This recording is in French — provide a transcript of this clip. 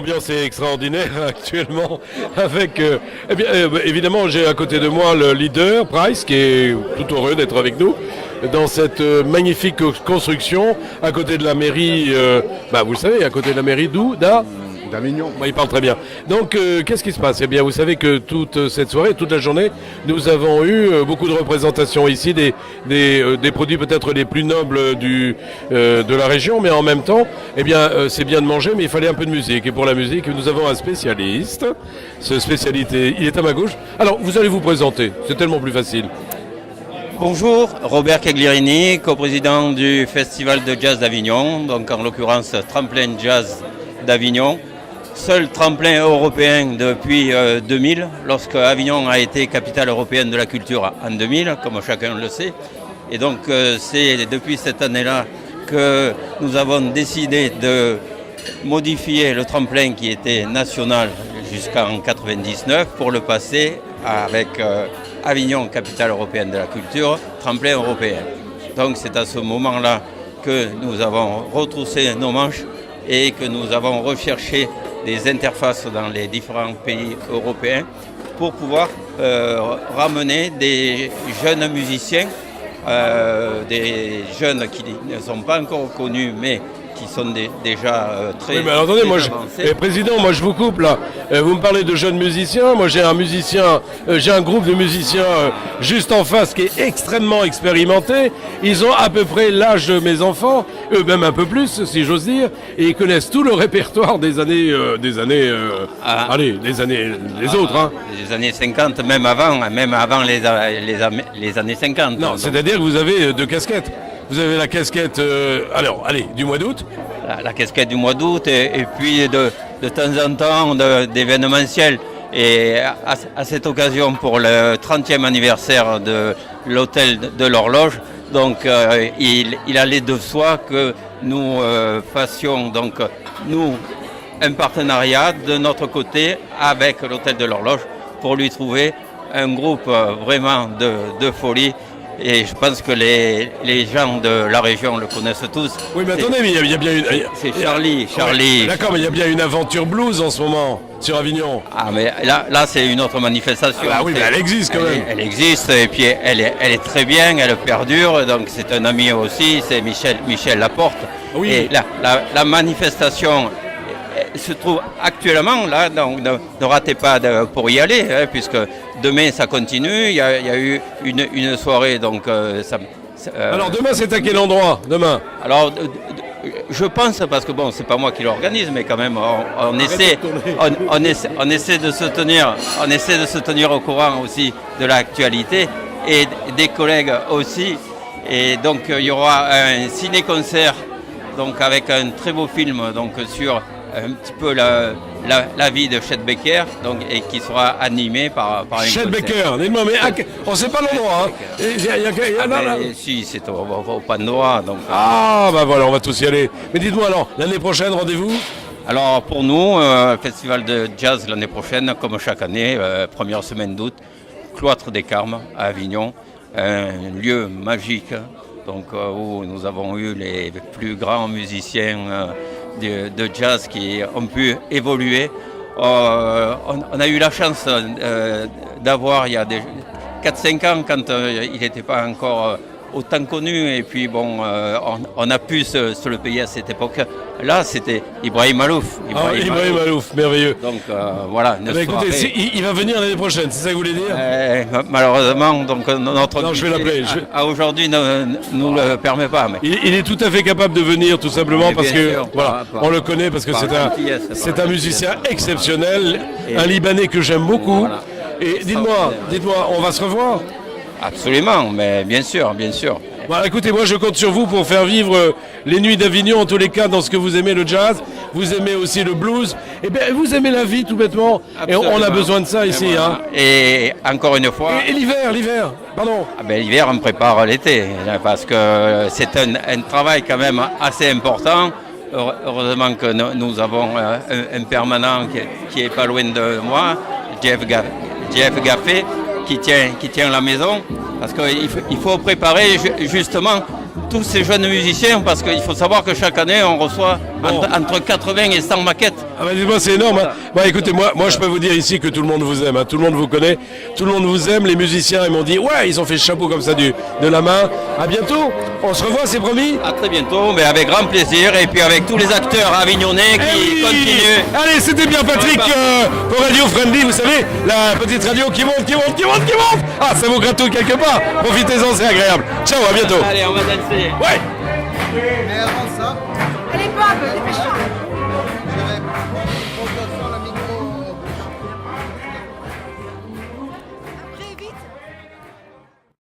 L'ambiance est extraordinaire actuellement avec, évidemment, j'ai à côté de moi le leader, Price, qui est tout heureux d'être avec nous dans cette magnifique construction à côté de la mairie, vous le savez, à côté de la mairie d'Avignon. Il parle très bien. Donc, qu'est-ce qui se passe? Eh bien, vous savez que toute cette soirée, toute la journée, nous avons eu beaucoup de représentations ici, des produits peut-être les plus nobles de la région, mais en même temps, c'est bien de manger, mais il fallait un peu de musique. Et pour la musique, nous avons un spécialiste. Ce spécialité, il est à ma gauche. Alors, vous allez vous présenter. C'est tellement plus facile. Bonjour, Robert Cagliarini, coprésident du Festival de Jazz d'Avignon, donc en l'occurrence Tremplin Jazz d'Avignon. Seul tremplin européen depuis 2000, lorsque Avignon a été capitale européenne de la culture en 2000, comme chacun le sait. Et donc c'est depuis cette année-là que nous avons décidé de modifier le tremplin qui était national jusqu'en 1999 pour le passer avec Avignon, capitale européenne de la culture, tremplin européen. Donc c'est à ce moment-là que nous avons retroussé nos manches et que nous avons recherché des interfaces dans les différents pays européens pour pouvoir ramener des jeunes musiciens, des jeunes qui ne sont pas encore connus mais qui sont déjà très... Oui, mais alors, attendez, Président, moi je vous coupe là. Vous me parlez de jeunes musiciens. Moi j'ai un groupe de musiciens juste en face qui est extrêmement expérimenté. Ils ont à peu près l'âge de mes enfants, eux-mêmes un peu plus, si j'ose dire, et ils connaissent tout le répertoire des années, les autres. Hein. Les années 50, même avant les années 50. Non, c'est-à-dire que vous avez deux casquettes. Vous avez la casquette, du mois d'août. La casquette du mois d'août et puis de temps en temps d'événementiel. Et à cette occasion, pour le 30e anniversaire de l'hôtel de l'horloge, donc il allait de soi que nous fassions donc nous un partenariat de notre côté avec l'hôtel de l'horloge pour lui trouver un groupe vraiment de folie. Et je pense que les gens de la région le connaissent tous. Oui, mais attendez, mais il y a bien une... C'est Charlie. Ouais, d'accord, mais il y a bien une aventure blues en ce moment, sur Avignon. Ah, mais là c'est une autre manifestation. Ah oui, mais elle existe quand même. Elle existe, et puis elle est très bien, elle perdure. Donc c'est un ami aussi, c'est Michel Laporte. Oui. Et la manifestation se trouve actuellement là, donc ne ratez pas pour y aller, puisque demain ça continue. Il y a eu une soirée, donc Alors demain c'est à quel endroit demain? Alors je pense, parce que bon, c'est pas moi qui l'organise, mais quand même on essaie de se tenir au courant aussi de l'actualité et des collègues aussi. Et donc il y aura un ciné-concert, donc avec un très beau film donc sur un petit peu la vie de Chet Baker, donc, et qui sera animé par un Chet Baker, dites-moi, mais on ne sait pas l'endroit. Si, c'est au Pandora. Donc, voilà, on va tous y aller. Mais dites-moi alors, l'année prochaine, rendez-vous? Alors pour nous, festival de jazz l'année prochaine, comme chaque année, première semaine d'août, Cloître des Carmes à Avignon, un lieu magique, donc, où nous avons eu les plus grands musiciens de jazz qui ont pu évoluer. On a eu la chance d'avoir il y a 4-5 ans, quand il n'était pas encore autant connu, et puis bon, on a pu se le payer à cette époque. Là, c'était Ibrahim Malouf. Ibrahim Malouf, merveilleux. Donc voilà. Écoutez, il va venir l'année prochaine, c'est ça que vous voulez dire? Malheureusement, donc notre non, je vais l'appeler. Aujourd'hui ne nous le permet pas. Mais... Il est tout à fait capable de venir, tout simplement parce que on le connaît, parce que c'est un musicien exceptionnel, un Libanais que j'aime beaucoup. Voilà. Et dites-moi, on va se revoir? Absolument, mais bien sûr. Voilà, écoutez, moi je compte sur vous pour faire vivre les nuits d'Avignon, en tous les cas, dans ce que vous aimez, le jazz. Vous aimez aussi le blues. Et bien, vous aimez la vie, tout bêtement. Absolument. Et on a besoin de ça ici. Et, voilà. Et encore une fois... Et l'hiver, pardon. L'hiver, on prépare l'été, parce que c'est un travail quand même assez important. Heureusement que nous avons un permanent qui est pas loin de moi, Jeff Gaffé, qui tient la maison, parce qu'il faut préparer justement tous ces jeunes musiciens, parce qu'il faut savoir que chaque année, on reçoit entre 80 et 100 maquettes. Ah bah dis-moi, c'est énorme. Hein. Bah écoutez, moi je peux vous dire ici que tout le monde vous aime, hein. Tout le monde vous connaît, tout le monde vous aime. Les musiciens, ils m'ont dit, ouais, ils ont fait ce chapeau comme ça de la main. À bientôt, on se revoit, c'est promis. À très bientôt, mais avec grand plaisir, et puis avec tous les acteurs avignonnais qui continuent. Allez, c'était bien Patrick pour Radio Friendly, vous savez, la petite radio qui monte. Ah, ça vous gratouille quelque part. Profitez-en, c'est agréable. Ciao, à bientôt. Allez, on va danser. Ouais. Mais avant ça, Allez, Bob, dépêche-toi. je vais prendre la